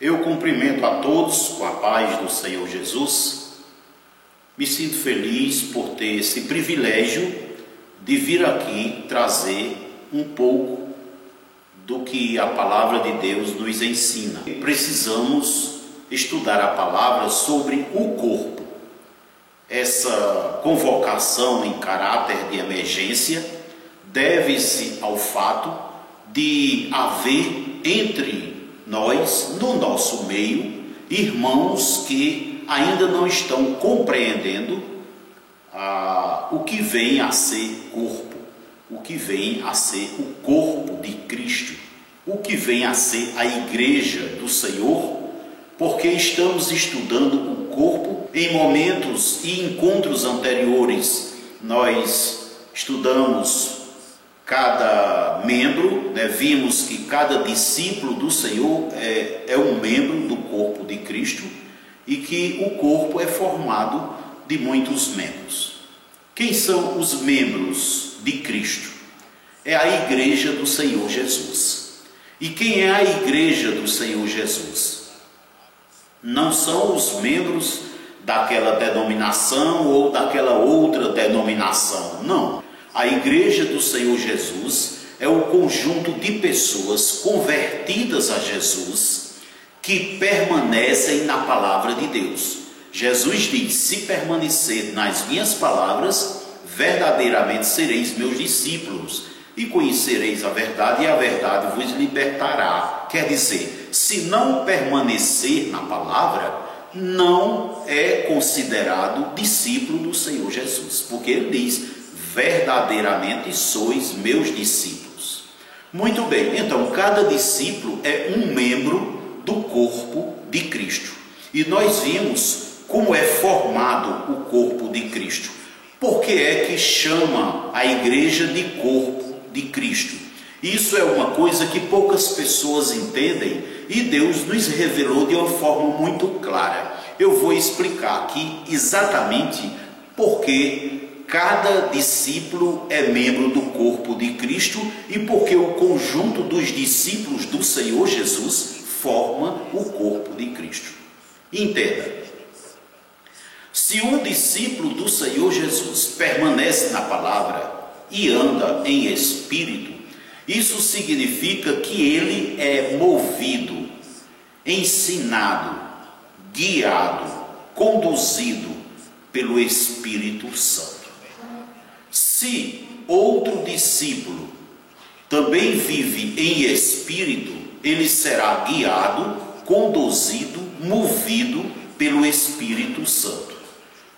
Eu cumprimento a todos com a paz do Senhor Jesus. Me sinto feliz por ter esse privilégio de vir aqui trazer um pouco do que a palavra de Deus nos ensina. Precisamos estudar a palavra sobre o corpo. Essa convocação em caráter de emergência deve-se ao fato de haver entre nós, no nosso meio, irmãos que ainda não estão compreendendo o que vem a ser corpo, o que vem a ser o corpo de Cristo, o que vem a ser a igreja do Senhor, porque estamos estudando o corpo em momentos e encontros anteriores. Nós estudamos cada membro, vimos que cada discípulo do Senhor é um membro do corpo de Cristo e que o corpo é formado de muitos membros. Quem são os membros de Cristo? É a igreja do Senhor Jesus. E quem é a igreja do Senhor Jesus? Não são os membros daquela denominação ou daquela outra denominação, não. A igreja do Senhor Jesus é o conjunto de pessoas convertidas a Jesus que permanecem na palavra de Deus. Jesus diz: se permanecer nas minhas palavras, verdadeiramente sereis meus discípulos e conhecereis a verdade, e a verdade vos libertará. Quer dizer, se não permanecer na palavra, não é considerado discípulo do Senhor Jesus, porque ele diz: verdadeiramente sois meus discípulos. Muito bem, então cada discípulo é um membro do corpo de Cristo. E nós vimos como é formado o corpo de Cristo. Por que é que chama a igreja de corpo de Cristo? Isso é uma coisa que poucas pessoas entendem e Deus nos revelou de uma forma muito clara. Eu vou explicar aqui exatamente por que cada discípulo é membro do corpo de Cristo e porque o conjunto dos discípulos do Senhor Jesus forma o corpo de Cristo. Entenda, se um discípulo do Senhor Jesus permanece na palavra e anda em espírito, isso significa que ele é movido, ensinado, guiado, conduzido pelo Espírito Santo. Se outro discípulo também vive em espírito, ele será guiado, conduzido, movido pelo Espírito Santo.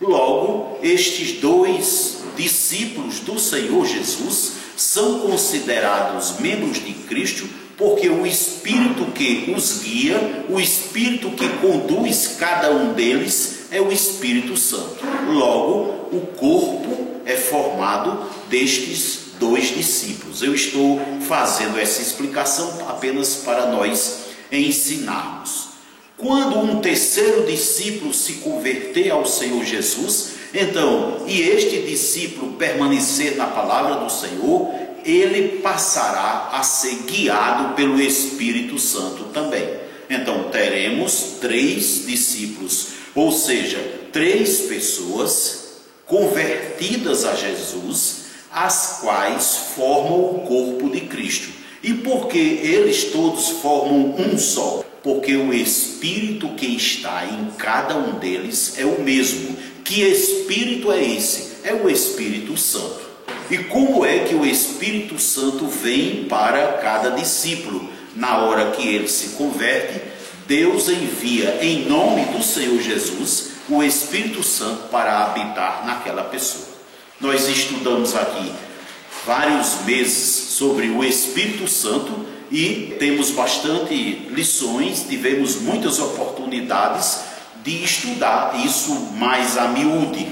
Logo, estes dois discípulos do Senhor Jesus são considerados membros de Cristo, porque o Espírito que os guia, o Espírito que conduz cada um deles é o Espírito Santo. Logo, o corpo é formado destes dois discípulos. Eu estou fazendo essa explicação apenas para nós ensinarmos. Quando um terceiro discípulo se converter ao Senhor Jesus, então, e este discípulo permanecer na palavra do Senhor, ele passará a ser guiado pelo Espírito Santo também. Então, teremos 3 discípulos, ou seja, 3 pessoas convertidas a Jesus, as quais formam o corpo de Cristo. E por que eles todos formam um só? Porque o Espírito que está em cada um deles é o mesmo. Que Espírito é esse? É o Espírito Santo. E como é que o Espírito Santo vem para cada discípulo? Na hora que ele se converte, Deus envia em nome do Senhor Jesus o Espírito Santo para habitar naquela pessoa. Nós estudamos aqui vários meses sobre o Espírito Santo e temos bastante lições, tivemos muitas oportunidades de estudar isso mais a miúde,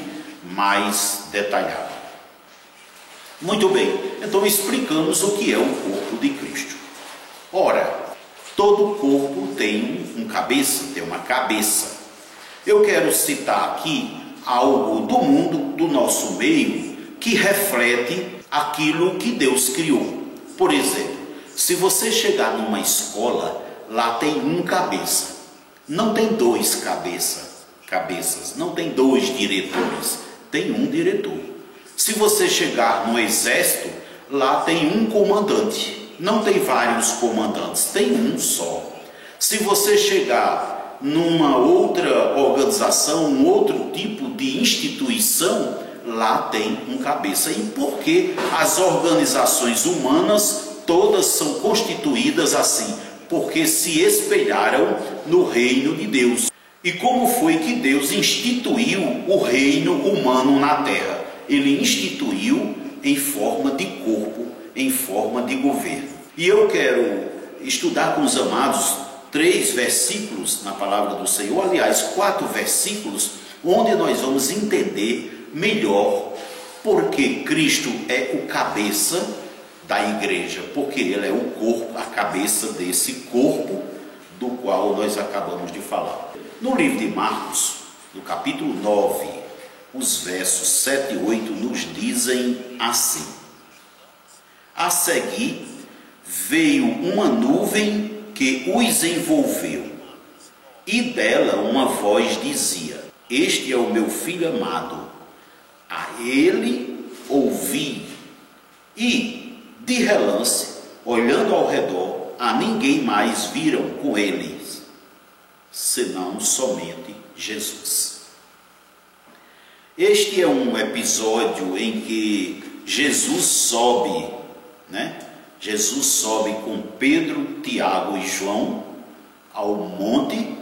mais detalhado. Muito bem, então explicamos o que é o corpo de Cristo. Ora, todo corpo tem uma cabeça. Eu quero citar aqui algo do mundo, do nosso meio, que reflete aquilo que Deus criou. Por exemplo, se você chegar numa escola, lá tem um cabeça. não tem dois cabeças, não tem dois diretores, tem um diretor. Se você chegar no exército, lá tem um comandante, não tem vários comandantes, tem um só. Se você chegar numa outra organização, um outro tipo de instituição, lá tem um cabeça. E por que as organizações humanas todas são constituídas assim? Porque se espelharam no reino de Deus. E como foi que Deus instituiu o reino humano na terra? Ele instituiu em forma de corpo, em forma de governo. E eu quero estudar com os amados 3 versículos na palavra do Senhor, aliás, 4 versículos, onde nós vamos entender melhor porque Cristo é o cabeça da igreja, porque Ele é o corpo, a cabeça desse corpo do qual nós acabamos de falar. No livro de Marcos, no capítulo 9, os versos 7 e 8 nos dizem assim: a seguir veio uma nuvem que os envolveu, e dela uma voz dizia: este é o meu filho amado, a ele ouvi. E, de relance, olhando ao redor, a ninguém mais viram com eles, senão somente Jesus. Este é um episódio em que Jesus sobe, Jesus sobe com Pedro, Tiago e João ao monte.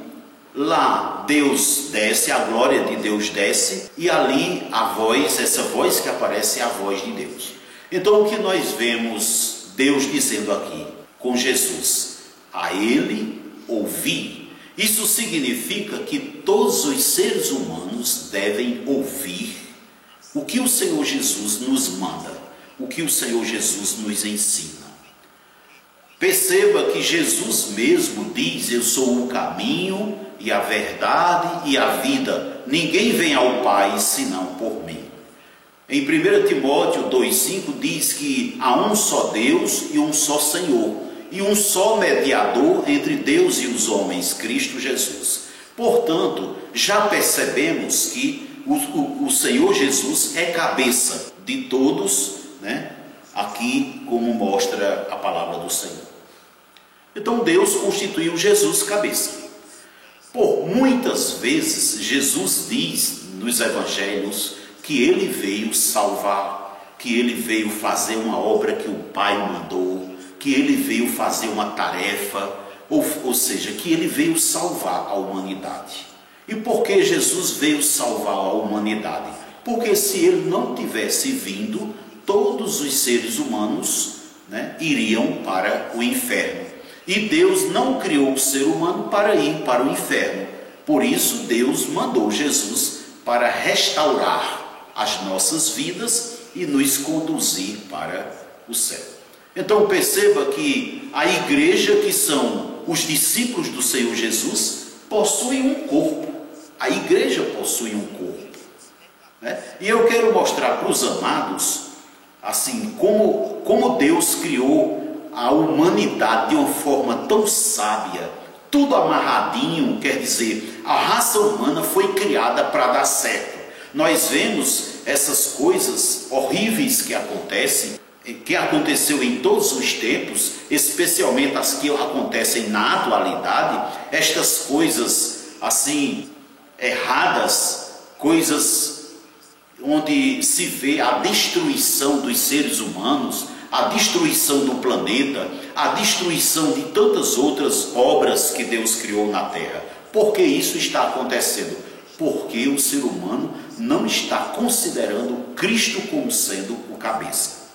Lá Deus desce, a glória de Deus desce, e ali a voz, essa voz que aparece é a voz de Deus. Então o que nós vemos Deus dizendo aqui com Jesus? A ele ouvi. Isso significa que todos os seres humanos devem ouvir o que o Senhor Jesus nos manda, o que o Senhor Jesus nos ensina. Perceba que Jesus mesmo diz: eu sou o caminho e a verdade e a vida. Ninguém vem ao Pai senão por mim. Em 1 Timóteo 2,5 diz que há um só Deus e um só Senhor, e um só mediador entre Deus e os homens, Cristo Jesus. Portanto, já percebemos que o Senhor Jesus é cabeça de todos, aqui como mostra a palavra do Senhor. Então Deus constituiu Jesus cabeça. Por muitas vezes Jesus diz nos evangelhos que ele veio salvar, que ele veio fazer uma obra que o Pai mandou, que ele veio fazer uma tarefa, ou seja, que ele veio salvar a humanidade. E por que Jesus veio salvar a humanidade? Porque se ele não tivesse vindo, todos os seres humanos iriam para o inferno. E Deus não criou o ser humano para ir para o inferno. Por isso Deus mandou Jesus para restaurar as nossas vidas e nos conduzir para o céu. Então perceba que a igreja, que são os discípulos do Senhor Jesus, possui um corpo. A igreja possui um corpo. E eu quero mostrar para os amados, assim, como Deus criou a humanidade de uma forma tão sábia, tudo amarradinho. Quer dizer, a raça humana foi criada para dar certo. Nós vemos essas coisas horríveis que acontecem, que aconteceu em todos os tempos, especialmente as que acontecem na atualidade, estas coisas assim erradas, coisas onde se vê a destruição dos seres humanos, a destruição do planeta, a destruição de tantas outras obras que Deus criou na terra. Por que isso está acontecendo? Porque o ser humano não está considerando Cristo como sendo o cabeça.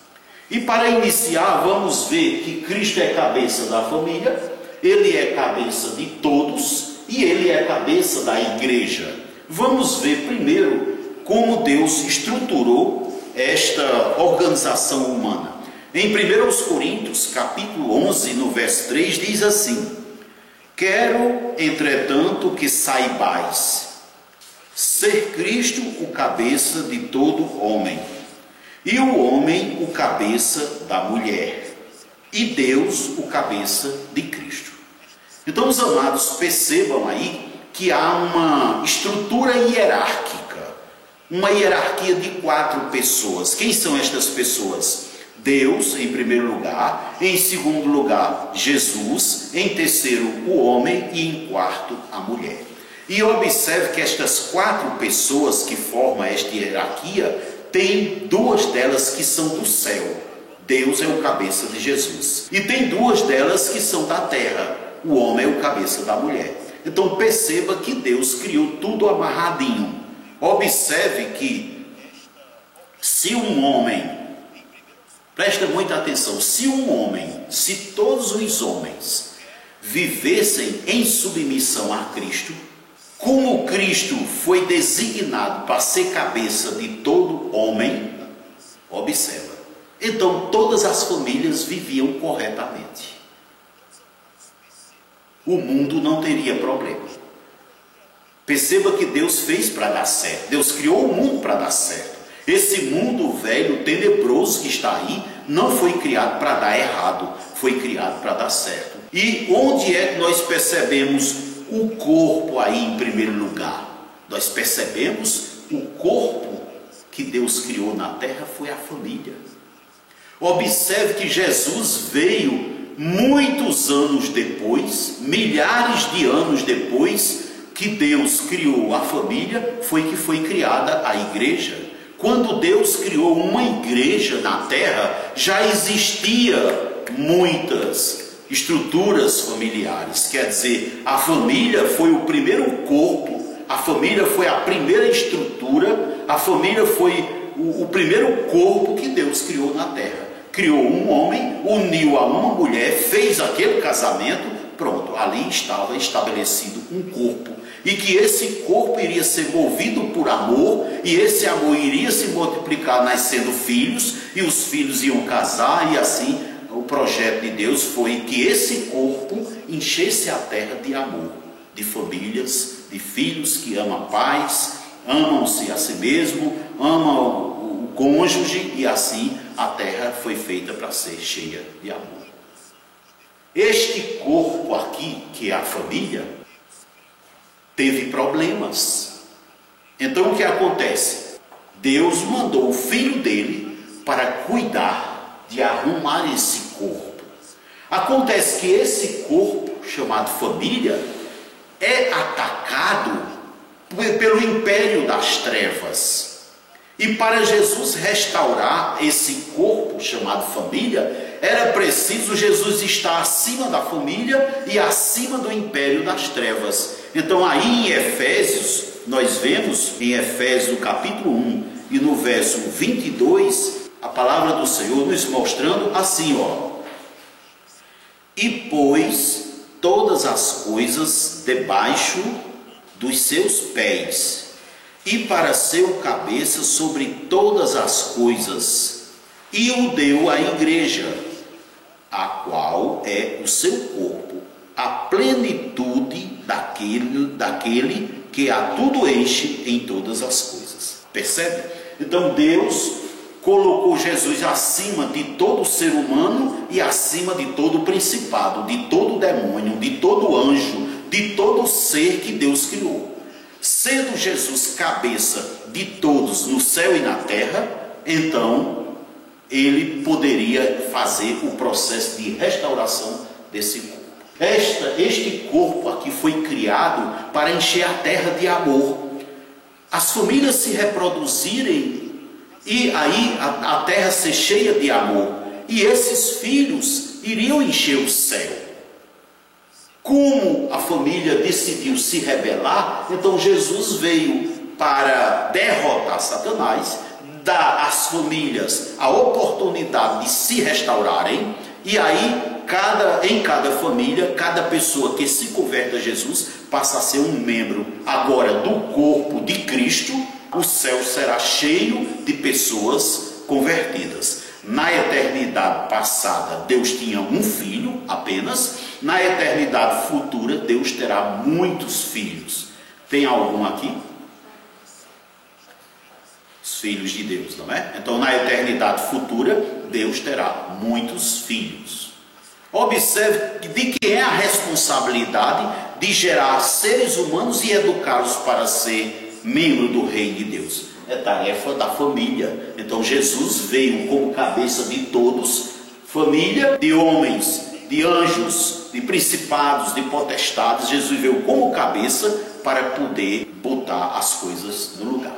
E para iniciar, vamos ver que Cristo é cabeça da família, Ele é cabeça de todos e Ele é cabeça da igreja. Vamos ver primeiro como Deus estruturou esta organização humana. Em 1 Coríntios, capítulo 11, no verso 3, diz assim: quero, entretanto, que saibais ser Cristo o cabeça de todo homem, e o homem o cabeça da mulher, e Deus o cabeça de Cristo. Então os amados percebam aí que há uma estrutura hierárquica, uma hierarquia de 4 pessoas. Quem são estas pessoas? Deus em primeiro lugar, em segundo lugar Jesus, em terceiro o homem e em quarto a mulher. E observe que estas 4 pessoas que formam esta hierarquia, tem 2 delas que são do céu. Deus é o cabeça de Jesus. E tem 2 delas que são da terra. O homem é o cabeça da mulher. Então perceba que Deus criou tudo amarradinho. Observe que se um homem, presta muita atenção, se todos os homens vivessem em submissão a Cristo, como Cristo foi designado para ser cabeça de todo homem, observa, então todas as famílias viviam corretamente. O mundo não teria problema. Perceba que Deus fez para dar certo. Deus criou o mundo para dar certo. Esse mundo velho, tenebroso que está aí, não foi criado para dar errado, foi criado para dar certo. E onde é que nós percebemos o corpo aí em primeiro lugar? Nós percebemos o corpo que Deus criou na terra foi a família. Observe que Jesus veio muitos anos depois, milhares de anos depois que Deus criou a família, foi que foi criada a igreja. Quando Deus criou uma igreja na terra, já existia muitas estruturas familiares. Quer dizer, a família foi o primeiro corpo, a família foi a primeira estrutura, a família foi o primeiro corpo que Deus criou na terra. Criou um homem, uniu a uma mulher, fez aquele casamento, pronto, ali estava estabelecido um corpo. E que esse corpo iria ser movido por amor, e esse amor iria se multiplicar nascendo filhos, e os filhos iam casar, e assim o projeto de Deus foi que esse corpo enchesse a terra de amor, de famílias, de filhos que amam pais, amam-se a si mesmo, amam o cônjuge, e assim a terra foi feita para ser cheia de amor. Este corpo aqui, que é a família, teve problemas. Então o que acontece? Deus mandou o filho dele para cuidar de arrumar esse corpo. Acontece que esse corpo, chamado família, é atacado pelo império das trevas. E para Jesus restaurar esse corpo chamado família, era preciso Jesus estar acima da família e acima do império das trevas. Então aí em Efésios, nós vemos em Efésios capítulo 1 e no verso 22, a palavra do Senhor nos mostrando assim, ó: e pôs todas as coisas debaixo dos seus pés, e para ser o cabeça sobre todas as coisas, e o deu à igreja, a qual é o seu corpo, a plenitude daquele que a tudo enche em todas as coisas. Percebe? Então Deus colocou Jesus acima de todo ser humano e acima de todo principado, de todo demônio, de todo anjo, de todo ser que Deus criou. Sendo Jesus cabeça de todos no céu e na terra, então ele poderia fazer o processo de restauração desse corpo. Este corpo aqui foi criado para encher a terra de amor. As famílias se reproduzirem e aí a terra ser cheia de amor. E esses filhos iriam encher o céu. Como a família decidiu se rebelar, então Jesus veio para derrotar Satanás, dar às famílias a oportunidade de se restaurarem, e aí em cada família, cada pessoa que se converte a Jesus passa a ser um membro agora do corpo de Cristo. O céu será cheio de pessoas convertidas. Na eternidade passada, Deus tinha um filho apenas. Na eternidade futura, Deus terá muitos filhos. Tem algum aqui? Os filhos de Deus, não é? Então, na eternidade futura, Deus terá muitos filhos. Observe de quem é a responsabilidade de gerar seres humanos e educá-los para ser membro do reino de Deus. É tarefa da família. Então Jesus veio como cabeça de todos, família de homens, de anjos, de principados, de potestades. Jesus veio como cabeça para poder botar as coisas no lugar.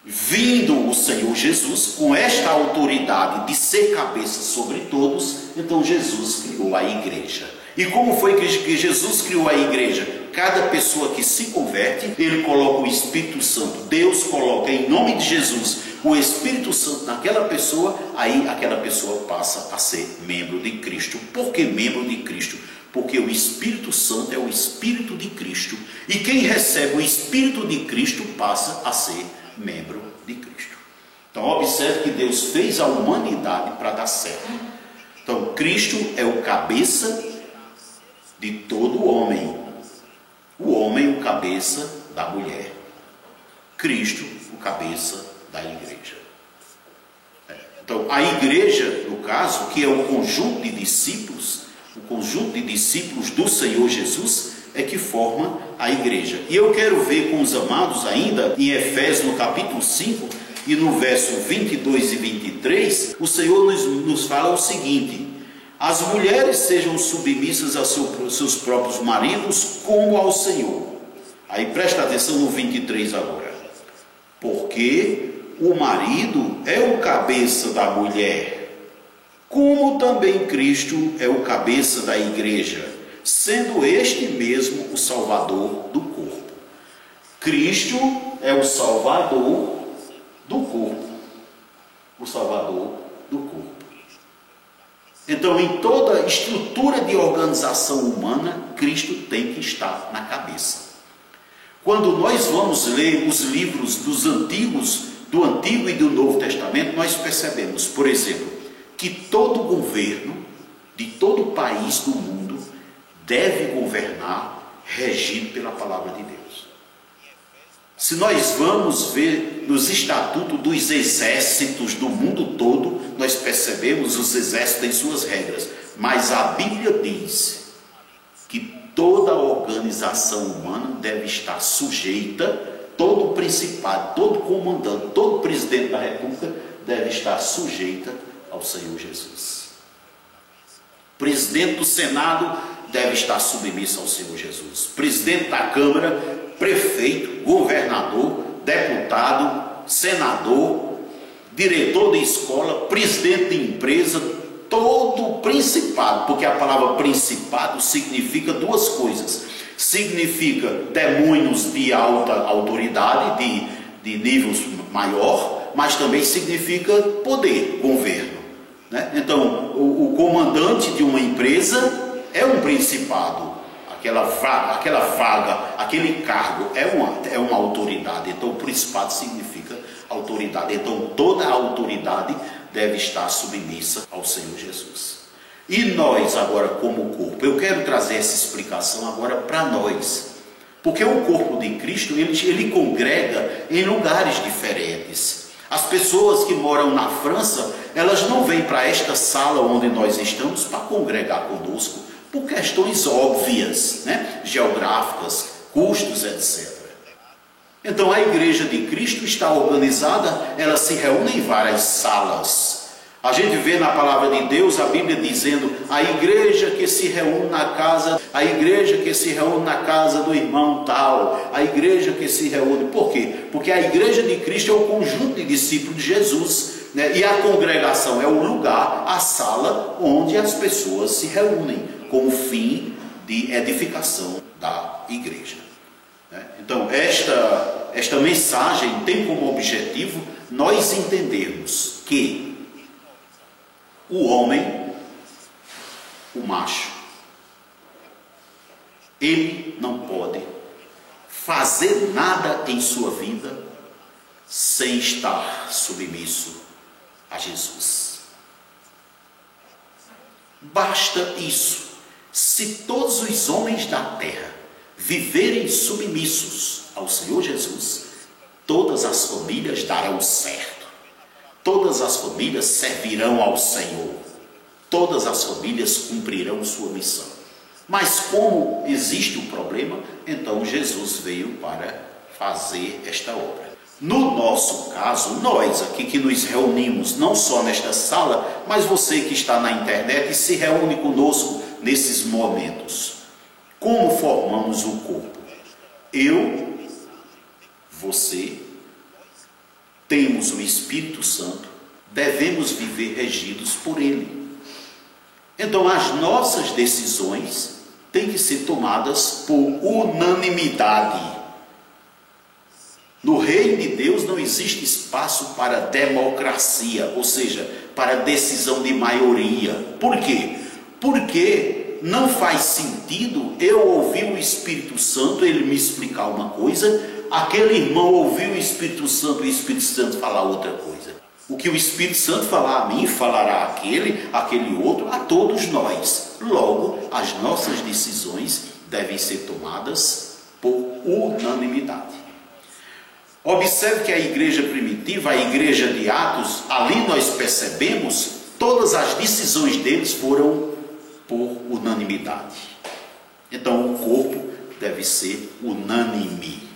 Vindo o Senhor Jesus com esta autoridade de ser cabeça sobre todos, então Jesus criou a igreja. E como foi que Jesus criou a igreja? Cada pessoa que se converte, ele coloca o Espírito Santo. Deus coloca em nome de Jesus o Espírito Santo naquela pessoa, aí aquela pessoa passa a ser membro de Cristo. Por que membro de Cristo? Porque o Espírito Santo é o Espírito de Cristo. E quem recebe o Espírito de Cristo passa a ser membro de Cristo. Então observe que Deus fez a humanidade para dar certo. Então Cristo é o cabeça de todo homem. O homem o cabeça da mulher. Cristo o cabeça da igreja. Então a igreja, no caso, que é o conjunto de discípulos, o conjunto de discípulos do Senhor Jesus, é que forma a igreja. E eu quero ver com os amados ainda em Efésios no capítulo 5 e no verso 22 e 23, o Senhor nos fala o seguinte: as mulheres sejam submissas a seus próprios maridos como ao Senhor. Aí presta atenção no 23 agora. Porque o marido é o cabeça da mulher, como também Cristo é o cabeça da igreja, sendo este mesmo o Salvador do corpo. Cristo é o Salvador do corpo. O Salvador do corpo. Então, em toda estrutura de organização humana, Cristo tem que estar na cabeça. Quando nós vamos ler os livros dos antigos, do Antigo e do Novo Testamento, nós percebemos, por exemplo, que todo governo de todo país do mundo deve governar regido pela palavra de Deus. Se nós vamos ver nos estatutos dos exércitos do mundo todo, nós percebemos os exércitos em suas regras. Mas a Bíblia diz que toda organização humana deve estar sujeita, todo principado, todo comandante, todo presidente da República deve estar sujeita ao Senhor Jesus. Presidente do Senado deve estar submisso ao Senhor Jesus. Presidente da Câmara, prefeito, governador, deputado, senador, diretor de escola, presidente de empresa, todo principado, porque a palavra principado significa duas coisas. Significa demônios de alta autoridade, de nível maior, mas também significa poder, governo. Né? Então, o comandante de uma empresa é um principado. Aquela vaga, aquele cargo é uma autoridade. Então o principado significa autoridade. Então toda a autoridade deve estar submissa ao Senhor Jesus. E nós agora como corpo, eu quero trazer essa explicação agora para nós. Porque o corpo de Cristo, ele congrega em lugares diferentes. As pessoas que moram na França, elas não vêm para esta sala onde nós estamos para congregar conosco, por questões óbvias, né? Geográficas, custos, etc. Então a igreja de Cristo está organizada, ela se reúne em várias salas. A gente vê na palavra de Deus a Bíblia dizendo a igreja que se reúne na casa, a igreja que se reúne na casa do irmão tal, a igreja que se reúne. Por quê? Porque a igreja de Cristo é o conjunto de discípulos de Jesus, né? E a congregação é o lugar, a sala onde as pessoas se reúnem com o fim de edificação da igreja. Então, esta mensagem tem como objetivo nós entendermos que o homem, o macho, ele não pode fazer nada em sua vida sem estar submisso a Jesus. Basta isso. Se todos os homens da terra viverem submissos ao Senhor Jesus, todas as famílias darão certo. Todas as famílias servirão ao Senhor. todas as famílias cumprirão sua missão. Mas como existe um problema, então Jesus veio para fazer esta obra. No nosso caso, nós aqui que nos reunimos, não só nesta sala, mas você que está na internet e se reúne conosco nesses momentos. Como formamos o corpo? Eu, você, temos o Espírito Santo, devemos viver regidos por Ele. Então as nossas decisões têm que ser tomadas por unanimidade. No reino de Deus não existe espaço para democracia, ou seja, para decisão de maioria. Por quê? Porque não faz sentido eu ouvir o Espírito Santo, ele me explicar uma coisa, aquele irmão ouvir o Espírito Santo e o Espírito Santo falar outra coisa. O que o Espírito Santo falar a mim, falará aquele outro, a todos nós. Logo, as nossas decisões devem ser tomadas por unanimidade. Observe que a igreja primitiva, a igreja de Atos, ali nós percebemos, todas as decisões deles foram por unanimidade. Então o corpo deve ser unânime.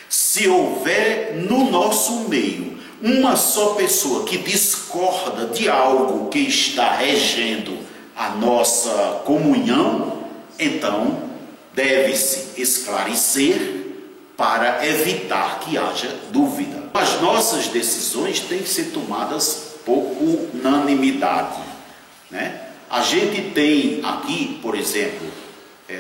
Se houver no nosso meio uma só pessoa que discorda de algo que está regendo a nossa comunhão, então deve-se esclarecer para evitar que haja dúvida. As nossas decisões têm que ser tomadas por unanimidade, né? A gente tem aqui, por exemplo,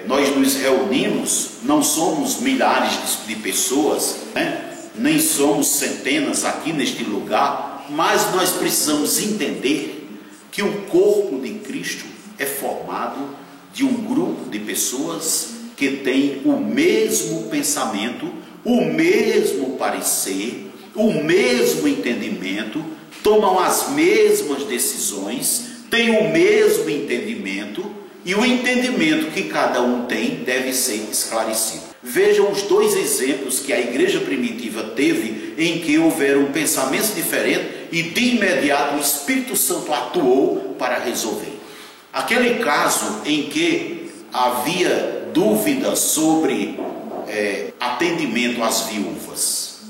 nós nos reunimos, não somos milhares de pessoas, né? Nem somos centenas aqui neste lugar, mas nós precisamos entender que o corpo de Cristo é formado de um grupo de pessoas que tem o mesmo pensamento, o mesmo parecer, o mesmo entendimento, tomam as mesmas decisões, têm o mesmo entendimento, e o entendimento que cada um tem deve ser esclarecido. Vejam os dois exemplos que a igreja primitiva teve em que houveram pensamentos diferentes e de imediato o Espírito Santo atuou para resolver. Aquele caso em que havia dúvida sobre atendimento às viúvas.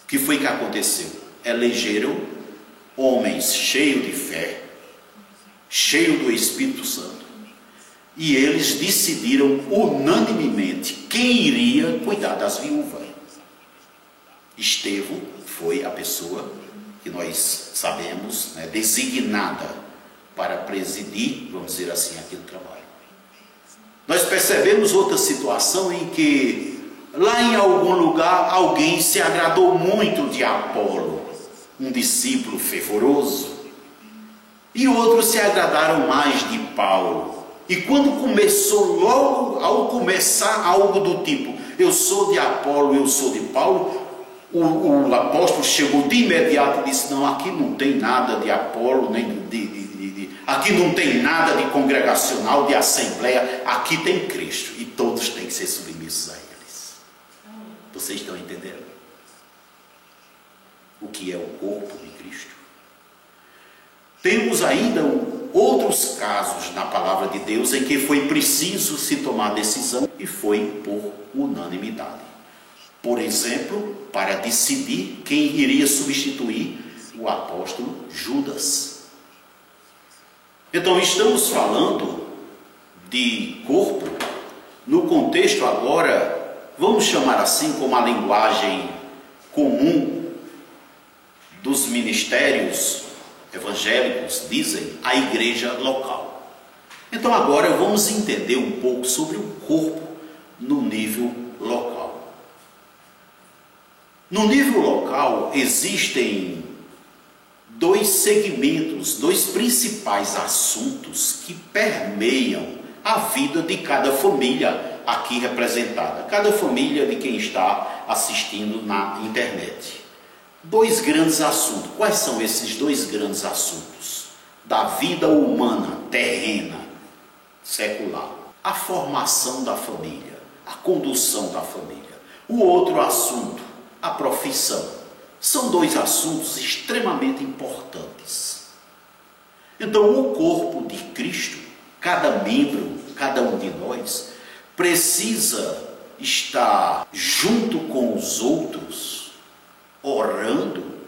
O que foi que aconteceu? Elegeram homens cheios de fé, cheios do Espírito Santo, e eles decidiram unanimemente quem iria cuidar das viúvas. Estevão foi a pessoa que nós sabemos, né, designada para presidir, vamos dizer assim, aquele trabalho. Nós percebemos outra situação em que lá em algum lugar alguém se agradou muito de Apolo, um discípulo fervoroso, e outros se agradaram mais de Paulo. E quando começou, logo ao começar algo do tipo, eu sou de Apolo, eu sou de Paulo, o apóstolo chegou de imediato e disse, não, aqui não tem nada de Apolo, nem aqui não tem nada de congregacional, de assembleia, aqui tem Cristo, e todos têm que ser submissos a eles. Vocês estão entendendo? O que é o corpo de Cristo? Temos ainda outros casos na palavra de Deus em que foi preciso se tomar decisão e foi por unanimidade. Por exemplo, para decidir quem iria substituir o apóstolo Judas. Então estamos falando de corpo no contexto agora, vamos chamar assim como a linguagem comum dos ministérios evangélicos dizem, a igreja local. Então agora vamos entender um pouco sobre o corpo no nível local. No nível local existem dois segmentos, dois principais assuntos que permeiam a vida de cada família aqui representada, cada família de quem está assistindo na internet. Dois grandes assuntos. Quais são esses dois grandes assuntos? Da vida humana, terrena, secular. A formação da família, a condução da família. O outro assunto, a profissão. São dois assuntos extremamente importantes. Então, o corpo de Cristo, cada membro, cada um de nós, precisa estar junto com os outros, orando,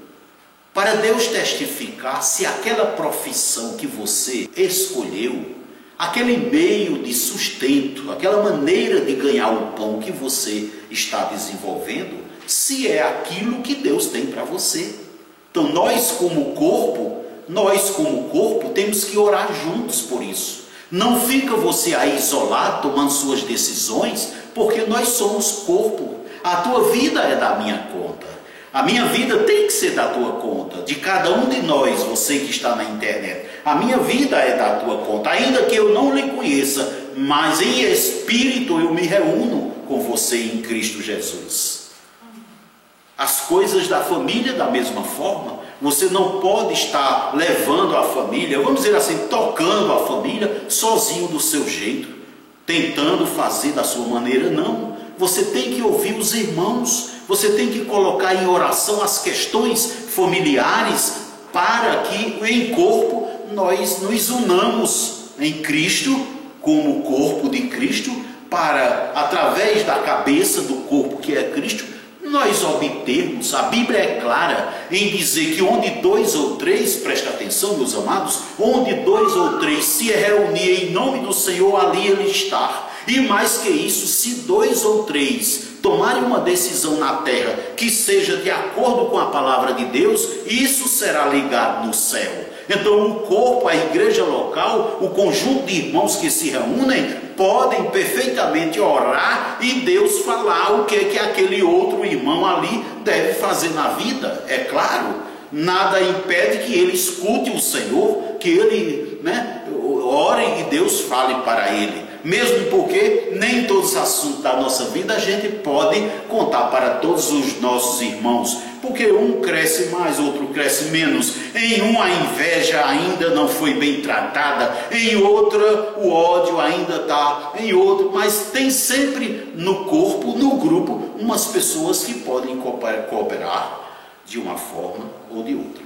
para Deus testificar se aquela profissão que você escolheu, aquele meio de sustento, aquela maneira de ganhar o pão que você está desenvolvendo, se é aquilo que Deus tem para você. Então nós como corpo, temos que orar juntos por isso. Não fica você aí isolado, tomando suas decisões, porque nós somos corpo. A tua vida é da minha conta. A minha vida tem que ser da tua conta, de cada um de nós, você que está na internet. A minha vida é da tua conta, ainda que eu não lhe conheça, mas em espírito eu me reúno com você em Cristo Jesus. As coisas da família da mesma forma. Você não pode estar levando a família, vamos dizer assim, tocando a família sozinho do seu jeito, tentando fazer da sua maneira, não. Você tem que ouvir os irmãos, você tem que colocar em oração as questões familiares, para que em corpo nós nos unamos em Cristo, como corpo de Cristo, para, através da cabeça do corpo que é Cristo, nós obtermos. A Bíblia é clara em dizer que onde 2 ou 3, presta atenção meus amados, onde 2 ou 3 se reunir em nome do Senhor, ali Ele está. E mais que isso, se 2 ou 3 tomarem uma decisão na terra que seja de acordo com a palavra de Deus, isso será ligado no céu. Então o corpo, a igreja local, o conjunto de irmãos que se reúnem, podem perfeitamente orar e Deus falar o que é que aquele outro irmão ali deve fazer na vida. É claro, nada impede que ele escute o Senhor, que ele ore e Deus fale para ele. Mesmo porque nem todos os assuntos da nossa vida a gente pode contar para todos os nossos irmãos, porque um cresce mais, outro cresce menos. Em um a inveja ainda não foi bem tratada, em outra o ódio ainda está, em outro, mas tem sempre no corpo, no grupo, umas pessoas que podem cooperar de uma forma ou de outra.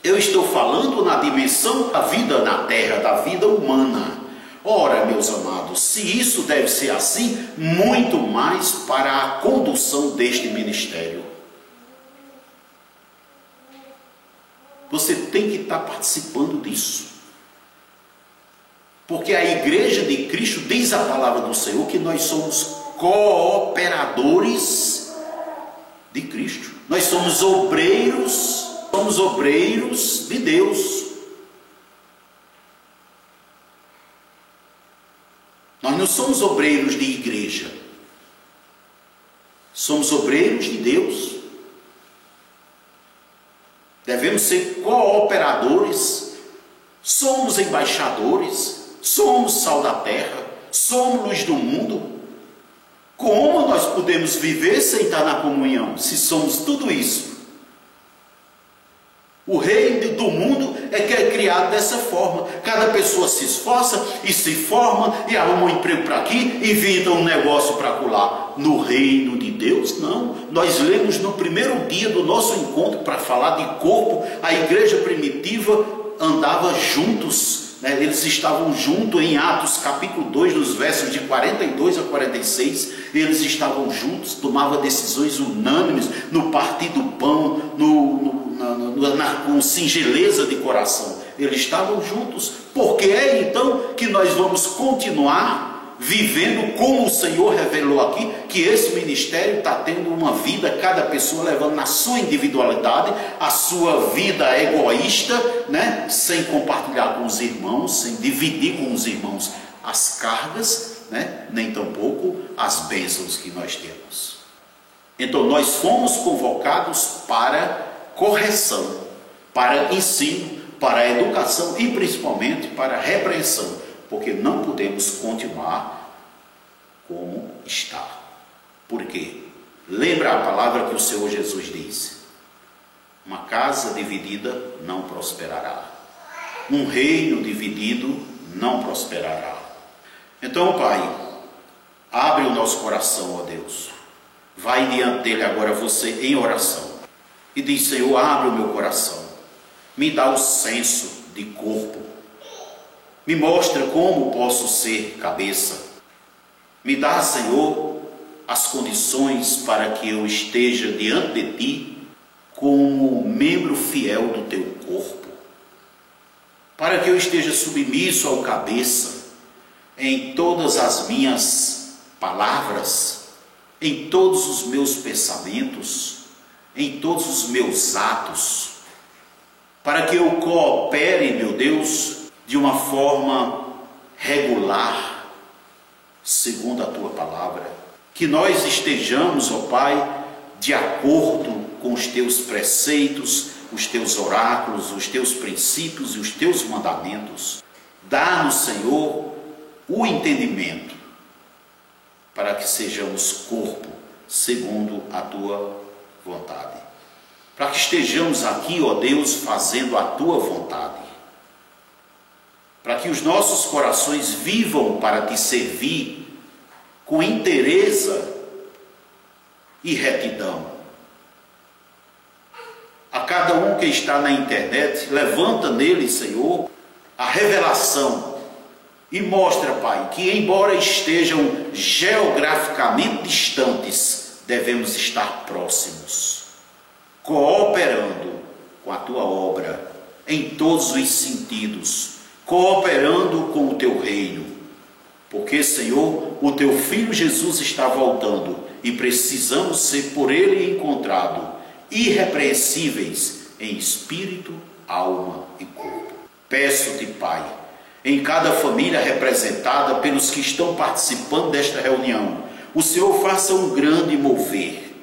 Eu estou falando na dimensão da vida na terra, da vida humana. Ora, meus amados, se isso deve ser assim, muito mais para a condução deste ministério. Você tem que estar participando disso. Porque a igreja de Cristo, diz a palavra do Senhor, que nós somos cooperadores de Cristo. Nós somos obreiros de Deus. Nós não somos obreiros de igreja, somos obreiros de Deus. Devemos ser cooperadores, somos embaixadores, somos sal da terra, somos luz do mundo. Como nós podemos viver sem estar na comunhão, se somos tudo isso? O reino do mundo é que é criado dessa forma. Cada pessoa se esforça e se forma e arruma um emprego para aqui, inventa um negócio para acolá. No reino de Deus, não. Nós lemos no primeiro dia do nosso encontro, para falar de corpo, a igreja primitiva andava juntos, né? Eles estavam juntos em Atos capítulo 2, nos versos de 42 a 46. Eles estavam juntos, tomavam decisões unânimes no partir do pão, com singeleza de coração. Eles estavam juntos. Porque é então que nós vamos continuar vivendo como o Senhor revelou aqui, que esse ministério está tendo uma vida, cada pessoa levando na sua individualidade, a sua vida egoísta, né? Sem compartilhar com os irmãos, sem dividir com os irmãos as cargas, né? Nem tampouco as bênçãos que nós temos. Então nós fomos convocados para correção, para ensino, para educação e principalmente para repreensão, porque não podemos continuar como está. Por quê? Lembra a palavra que o Senhor Jesus disse: uma casa dividida não prosperará, um reino dividido não prosperará. Então, Pai, abre o nosso coração, ó Deus, vai diante dele agora você em oração e diz: Senhor, abre o meu coração, me dá o senso de corpo. Me mostra como posso ser cabeça. Me dá, Senhor, as condições para que eu esteja diante de Ti como membro fiel do Teu corpo. Para que eu esteja submisso ao cabeça em todas as minhas palavras, em todos os meus pensamentos, em todos os meus atos, para que eu coopere, meu Deus, de uma forma regular, segundo a Tua palavra. Que nós estejamos, ó Pai, de acordo com os Teus preceitos, os Teus oráculos, os Teus princípios e os Teus mandamentos. Dá-nos, Senhor, o entendimento, para que sejamos corpo, segundo a Tua vontade. Para que estejamos aqui, ó Deus, fazendo a Tua vontade. Para que os nossos corações vivam para Te servir com inteireza e retidão. A cada um que está na internet, levanta nele, Senhor, a revelação e mostra, Pai, que embora estejam geograficamente distantes, devemos estar próximos, cooperando com a Tua obra em todos os sentidos, cooperando com o Teu reino. Porque, Senhor, o Teu Filho Jesus está voltando e precisamos ser por Ele encontrado irrepreensíveis em espírito, alma e corpo. Peço-te, Pai, em cada família representada pelos que estão participando desta reunião, o Senhor faça um grande mover.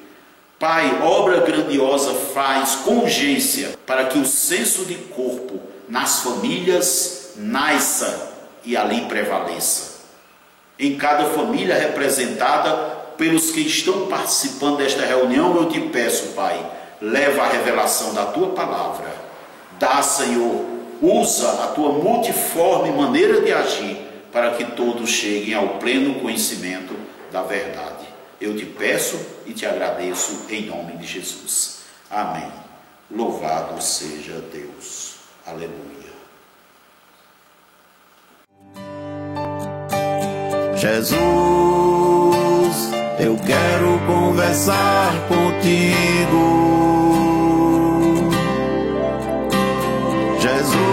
Pai, obra grandiosa faz com urgência para que o senso de corpo nas famílias nasça e ali prevaleça. Em cada família representada pelos que estão participando desta reunião, eu te peço, Pai, leva a revelação da Tua palavra. Dá, Senhor, usa a Tua multiforme maneira de agir para que todos cheguem ao pleno conhecimento da verdade. Eu te peço e te agradeço em nome de Jesus. Amém. Louvado seja Deus. Aleluia. Jesus, eu quero conversar contigo. Jesus,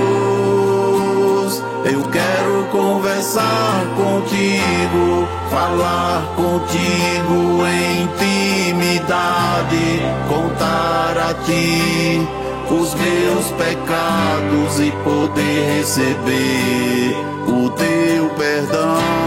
eu quero conversar contigo, falar contigo em intimidade, contar a Ti os meus pecados e poder receber o Teu perdão.